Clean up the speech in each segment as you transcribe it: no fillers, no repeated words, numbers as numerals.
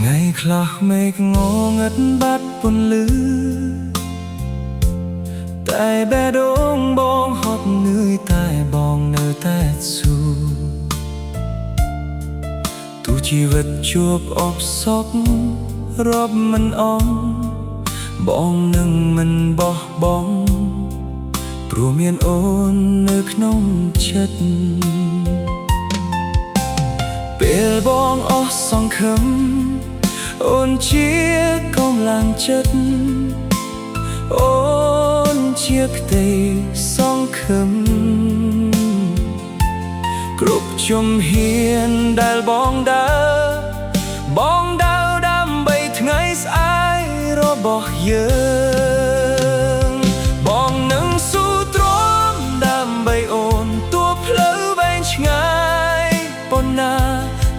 ថ្ងៃខ្លះមេឃងងឹតបាត់ពន្លឺតែបេះដូងបងហត់នឿយតែបងនៅតែស៊ូទូជីវិតជួបអបសពរាប់មិនអស់បងនឹងមិនបោះបង់ព្រោះមានអូននៅក្នុងចិត្តពេលបងអស់សង្ឃឹមអូនជាកម្លាំងចិត្តអូនជាក្តីសង្ឃឹមគ្រប់ជំហានដែលបងដើរដើម្បីថ្ងៃស្អែករបស់យើងបងនឹងស៊ូទ្រាំដើម្បីអូនទោះផ្លូវវែងឆ្ងាយប៉ុណ្ណា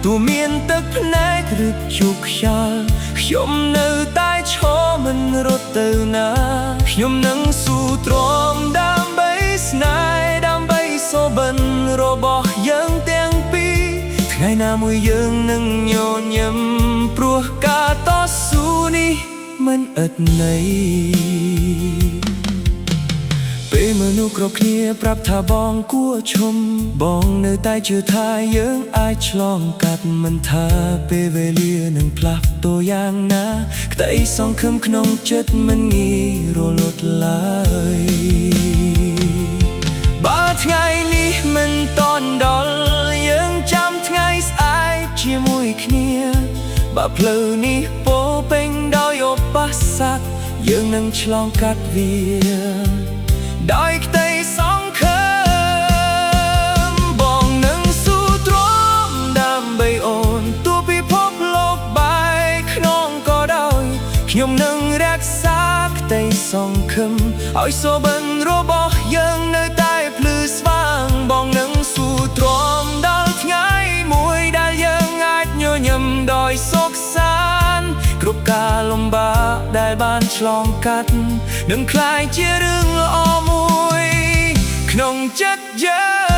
ទោះមានទឹកភ្នែកឬជោគខ្យល់ខ្ញុំនៅតែឈរមិនរត់ទៅណាខ្ញុំនឹងស៊ូទ្រាំដើម្បីស្នេហ៍ដើម្បីសុបិនរបស់យើងទាំងពីរថ្ងៃណាមួយយើងនឹងញញឹមព្រោះការតស៊ូនេះមិនឥតន័យពេលមនុស្សគ្រប់គ្នាប្រាប់ថាបងគួរឈុំបងនៅតែជឿថាយើងអាចឆ្លងកាត់មិនថាពេលវេលានឹងផ្លាស់ប្ដូរយ៉ាងណាក្តីសង្ឃឹមក្នុងចិត្តមិនងាយរលត់ឡើយបើថ្ងៃនេះមិនតន់ដល់យើងចាំថ្ងៃស្អែកជាមួយគ្នាបើផ្លូវនេះពោពេញដោយឧបសគ្គយើងនឹងឆ្លងកាត់វាដោយក្តីសង្ឃឹមបងនឹងស៊ូទ្រាំដើម្បីអូនទោះពិភពលោកបែកខ្នងក៏ដោយខ្ញុំនឹងរក្សាក្តីសង្ឃឹមឲ្យសុបិនរបស់យើងនៅតែភ្លឺស្វាងបងនឹងស៊ូទ្រាំដល់ថ្ងៃមួយដែលយើងអាចញញឹមដោយសុខសាន្តគ្រប់ការលំបាកដែលបានឆ្លងកាត់នឹងក្លាយជារឿងល្អមួយក្នុងចិត្តយើង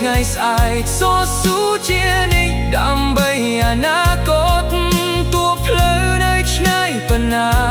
ថ្ងៃស្អែកសូស៊ូជានិច្ចដើម្បីអនាគតទោះផ្លូវនៅឆ្ងាយប៉ុណ្ណា